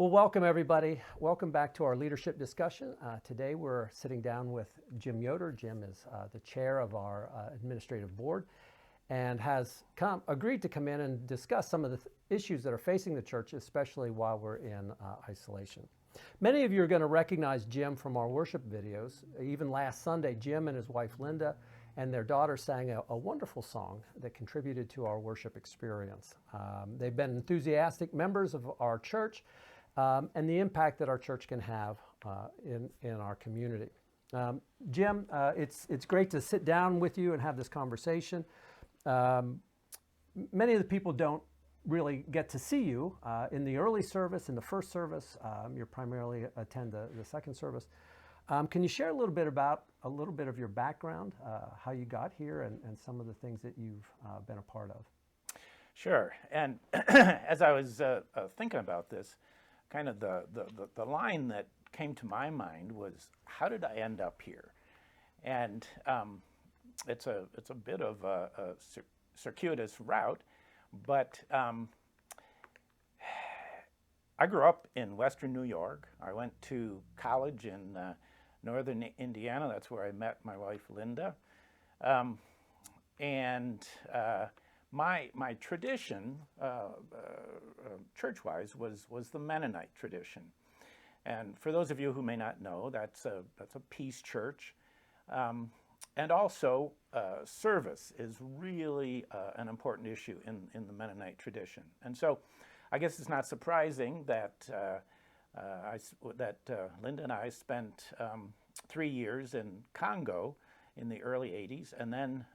Well, welcome everybody. Welcome back to our leadership discussion. Today we're sitting down with Jim Yoder. Jim is the chair of our administrative board and has agreed to come in and discuss some of the issues that are facing the church, especially while we're in isolation. Many of you are going to recognize Jim from our worship videos. Even last Sunday, Jim and his wife Linda and their daughter sang a wonderful song that contributed to our worship experience. They've been enthusiastic members of our church and the impact that our church can have in our community. Jim, it's great to sit down with you and have this conversation. Many of the people don't really get to see you in the early service, in the first service. You primarily attend the second service. Can you share a little bit of your background, how you got here, and some of the things that you've been a part of? Sure. And as I was thinking about this, kind of the line that came to my mind was, how did I end up here? And it's a bit of a circuitous route, but I grew up in Western New York. I went to college in Northern Indiana. That's where I met my wife, Linda. My tradition, church-wise, was the Mennonite tradition. And for those of you who may not know, that's a peace church. And also, service is really an important issue in the Mennonite tradition. And so I guess it's not surprising that Linda and I spent 3 years in Congo in the early 80s, and then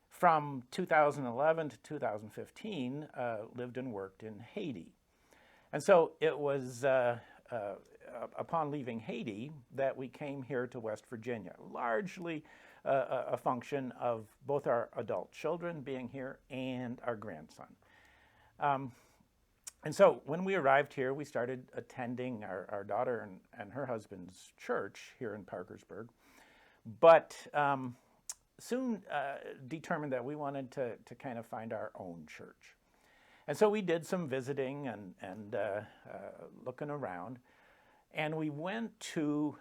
from 2011 to 2015, lived and worked in Haiti. And so it was upon leaving Haiti that we came here to West Virginia, largely a function of both our adult children being here and our grandson. And so when we arrived here, we started attending our daughter and her husband's church here in Parkersburg, but soon determined that we wanted to kind of find our own church. And so we did some visiting and looking around, and we went to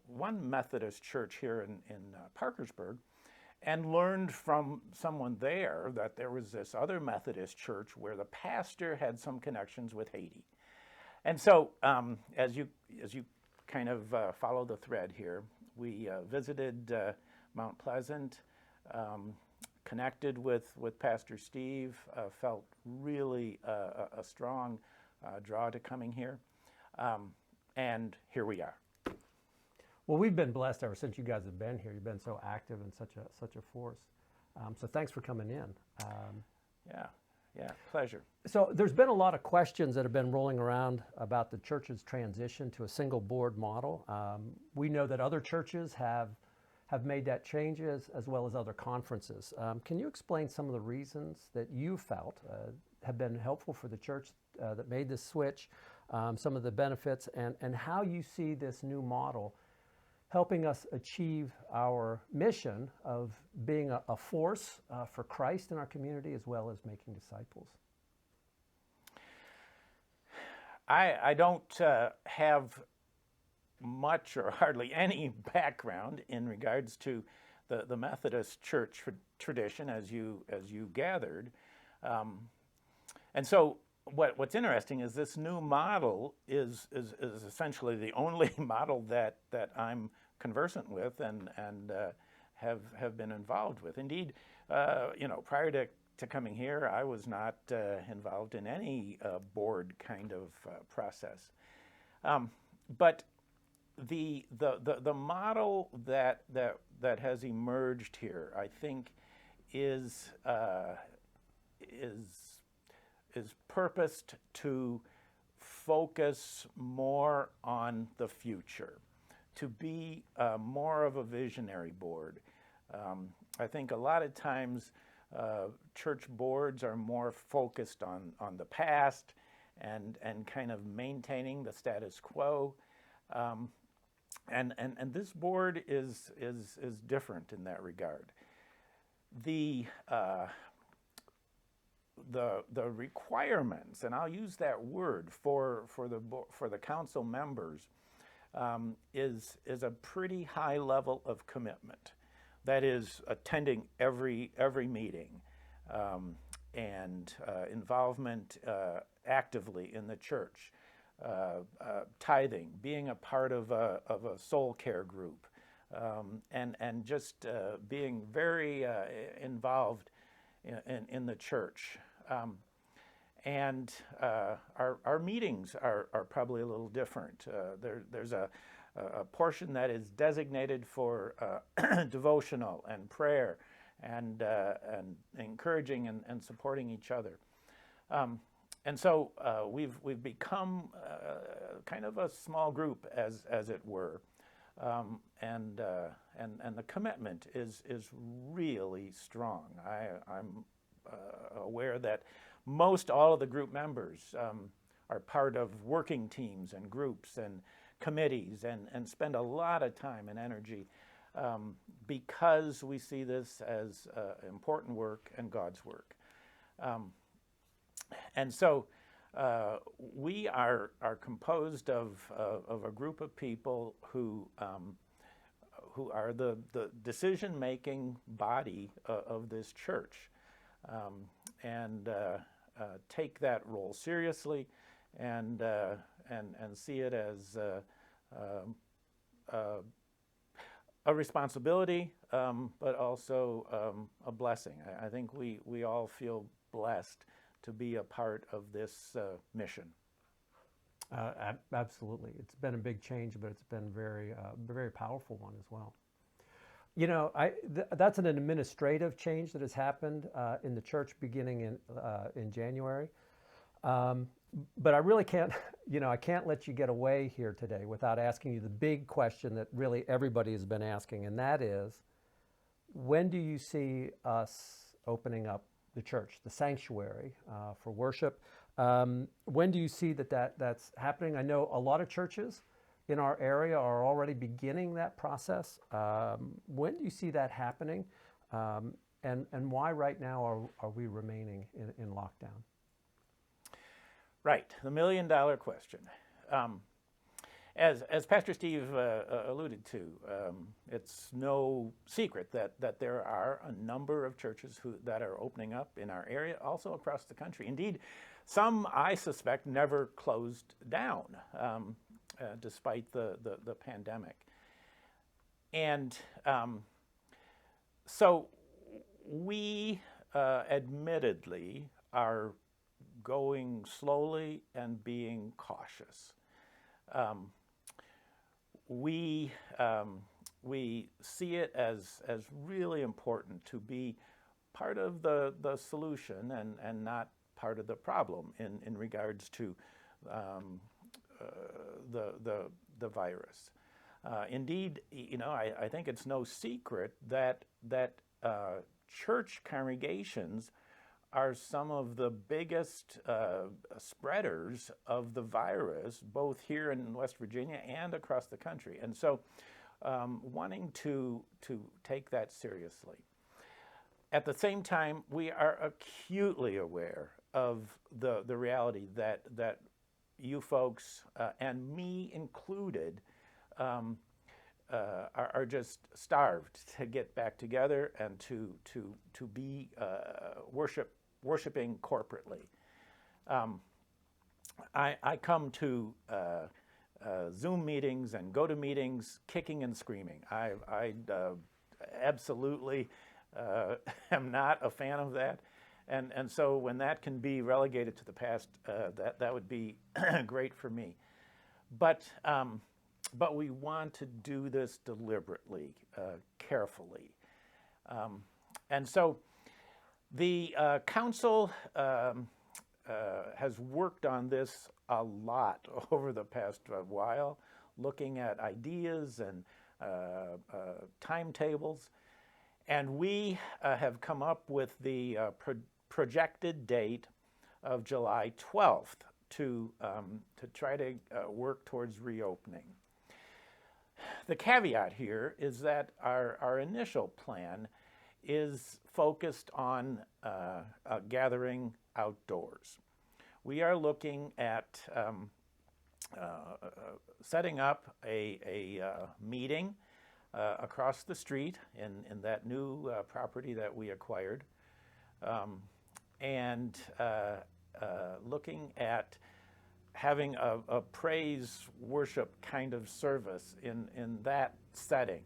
one Methodist church here in Parkersburg and learned from someone there that there was this other Methodist church where the pastor had some connections with Haiti. And so as you kind of follow the thread here, we visited Mount Pleasant, connected with Pastor Steve, felt really a strong draw to coming here, and here we are. Well, we've been blessed ever since you guys have been here. You've been so active and such a force. So thanks for coming in. Yeah, pleasure. So there's been a lot of questions that have been rolling around about the church's transition to a single board model. We know that other churches have made that changes, as well as other conferences. Can you explain some of the reasons that you felt have been helpful for the church that made this switch, some of the benefits, and how you see this new model helping us achieve our mission of being a force for Christ in our community, as well as making disciples? I don't have much or hardly any background in regards to the Methodist church tradition, as you gathered, and so what's interesting is this new model is essentially the only model that I'm conversant with and have been involved with. Indeed, prior to coming here, I was not involved in any board kind of process, but the model that has emerged here, I think, is purposed to focus more on the future, to be more of a visionary board. I think a lot of times church boards are more focused on the past and kind of maintaining the status quo. And this board is different in that regard. the requirements, and I'll use that word for the council members, is a pretty high level of commitment. That is attending every meeting, and involvement actively in the church, tithing, being a part of a soul care group, and just being very involved in the church. And our meetings are probably a little different. There's a portion that is designated for devotional and prayer and encouraging and supporting each other. And so we've become kind of a small group, as it were, and the commitment is really strong. I'm aware that most all of the group members are part of working teams and groups and committees and spend a lot of time and energy because we see this as important work and God's work. And so we are composed of a group of people who are the decision-making body of this church, and take that role seriously, and see it as a responsibility, but also a blessing. I think we all feel blessed to be a part of this mission. Absolutely. It's been a big change, but it's been very powerful one as well. You know, that's an administrative change that has happened in the church beginning in January. But I really can't, I can't let you get away here today without asking you the big question that really everybody has been asking, and that is, when do you see us opening up the church, the sanctuary for worship? When do you see that's happening? I know a lot of churches in our area are already beginning that process. When do you see that happening? And why right now are we remaining in lockdown? Right, the million-dollar question. As Pastor Steve alluded to, it's no secret that there are a number of churches that are opening up in our area, also across the country. Indeed, some, I suspect, never closed down, despite the pandemic. And so we admittedly are going slowly and being cautious. We see it as really important to be part of the solution and not part of the problem in regards to the virus. Indeed, I think it's no secret that church congregations are some of the biggest spreaders of the virus, both here in West Virginia and across the country. And so wanting to take that seriously. At the same time, we are acutely aware of the reality that you folks, and me included, are just starved to get back together and to be worshiping corporately. I come to Zoom meetings and go to meetings kicking and screaming. I absolutely am not a fan of that. And so when that can be relegated to the past, that would be great for me. But we want to do this deliberately, carefully. And so the council has worked on this a lot over the past while, looking at ideas and timetables. And we have come up with the projected date of July 12th to try to work towards reopening. The caveat here is that our initial plan is focused on gathering outdoors. We are looking at setting up a meeting across the street in that new property that we acquired, and looking at having a praise worship kind of service in that setting,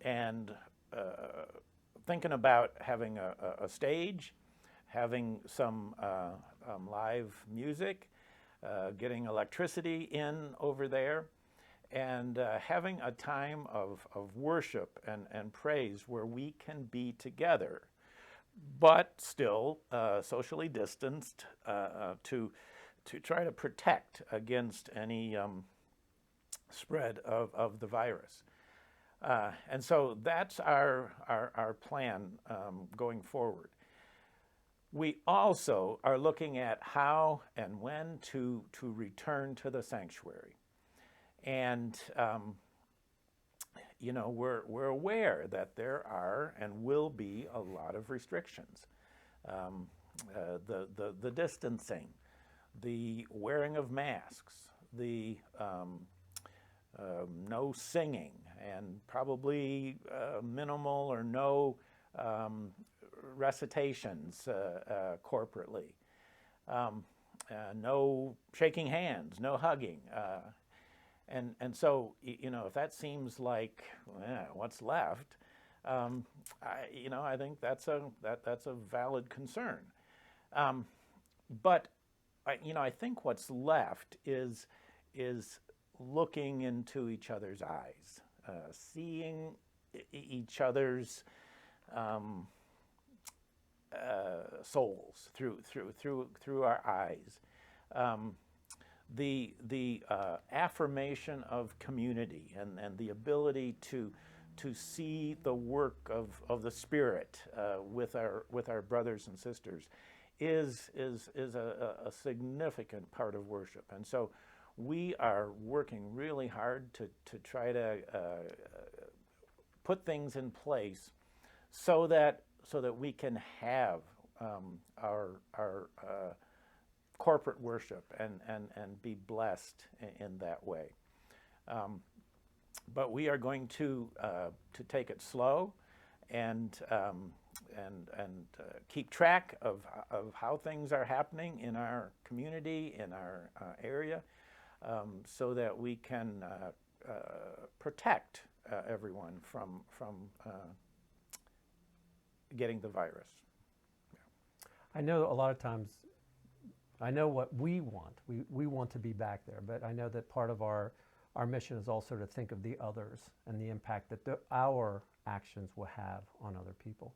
and thinking about having a stage, having some live music, getting electricity in over there, and having a time of worship and praise where we can be together, but still socially distanced, to try to protect against any spread of the virus. And so that's our plan going forward. We also are looking at how and when to return to the sanctuary. And we're aware that there are and will be a lot of restrictions. The distancing, the wearing of masks, the no singing, and probably minimal or no recitations corporately, no shaking hands, no hugging. And so, if that seems like what's left, I think that's a valid concern. But I think what's left is looking into each other's eyes, seeing each other's souls through our eyes. The affirmation of community and the ability to see the work of the Spirit with our brothers and sisters is a significant part of worship. And so we are working really hard to try to put things in place so that we can have our corporate worship and be blessed in that way. But we are going to take it slow and keep track of how things are happening in our community, in our area, so that we can protect everyone from getting the virus. I know a lot of times, I know what we want. We want to be back there, but I know that part of our mission is also to think of the others and the impact that our actions will have on other people.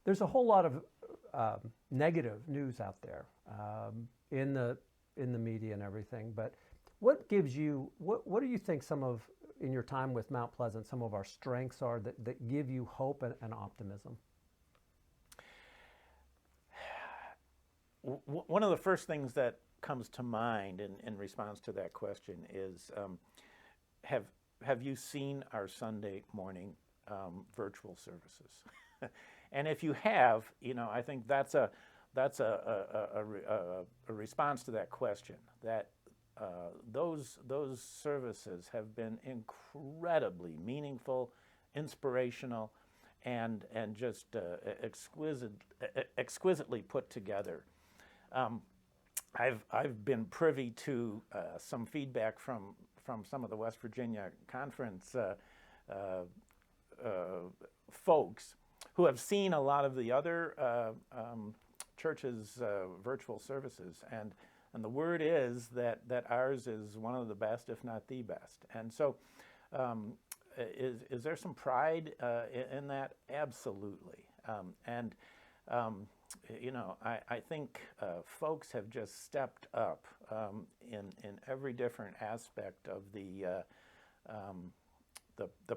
There's a whole lot of negative news out there in the media and everything, but what gives you, what do you think in your time with Mount Pleasant, some of our strengths are that give you hope and optimism? One of the first things that comes to mind in response to that question is, have you seen our Sunday morning virtual services? And if you have, I think that's a response to that question. That those services have been incredibly meaningful, inspirational, and just exquisitely put together. I've been privy to some feedback from some of the West Virginia Conference folks who have seen a lot of the other churches' virtual services, and the word is that ours is one of the best, if not the best. And so, is there some pride in that? Absolutely. I think folks have just stepped up in every different aspect of the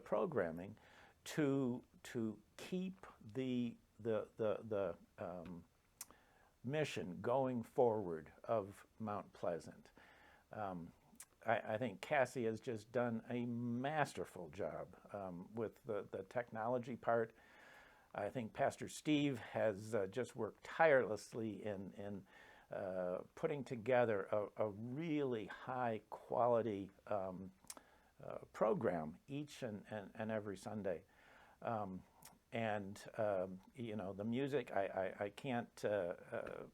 programming to keep the mission going forward of Mount Pleasant. I think Cassie has just done a masterful job with the technology part. I think Pastor Steve has just worked tirelessly in putting together a really high quality program each and every Sunday. You know, the music, I can't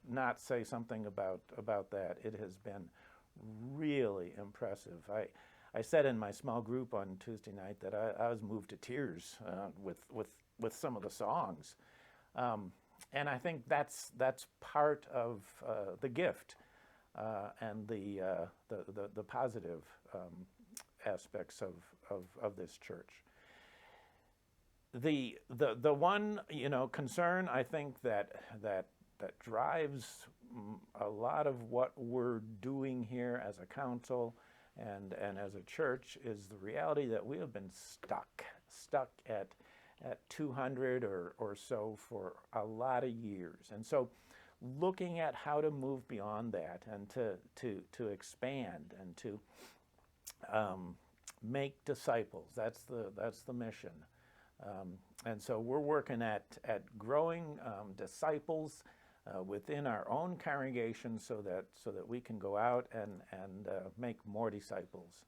not say something about that. It has been really impressive. I said in my small group on Tuesday night that I was moved to tears with some of the songs. And I think that's part of the gift and the positive aspects of this church. The one, you know, concern I think that drives a lot of what we're doing here as a council and as a church is the reality that we have been stuck at 200 or so for a lot of years. And so looking at how to move beyond that and to expand and to make disciples, that's the mission. And so we're working at growing disciples within our own congregation so that we can go out and make more disciples.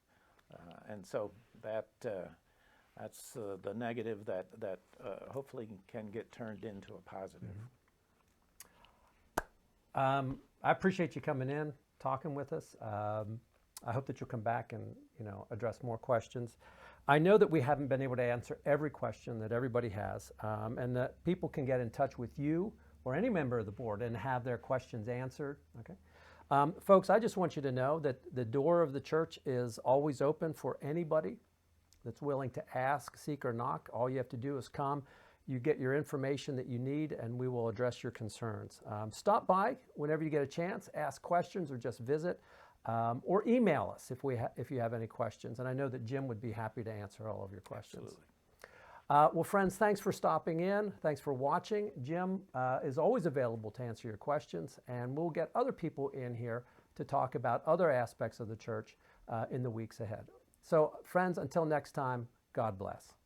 And so that's the negative that hopefully can get turned into a positive. I appreciate you coming in, talking with us. I hope that you'll come back and, you know, address more questions. I know that we haven't been able to answer every question that everybody has, and that people can get in touch with you or any member of the board and have their questions answered. Okay, folks, I just want you to know that the door of the church is always open for anybody that's willing to ask, seek, or knock. All you have to do is come. You get your information that you need, and we will address your concerns. Stop by whenever you get a chance, ask questions, or just visit. Or email us if you have any questions. And I know that Jim would be happy to answer all of your questions. Absolutely. Well, friends, thanks for stopping in. Thanks for watching. Jim is always available to answer your questions, and we'll get other people in here to talk about other aspects of the church in the weeks ahead. So, friends, until next time, God bless.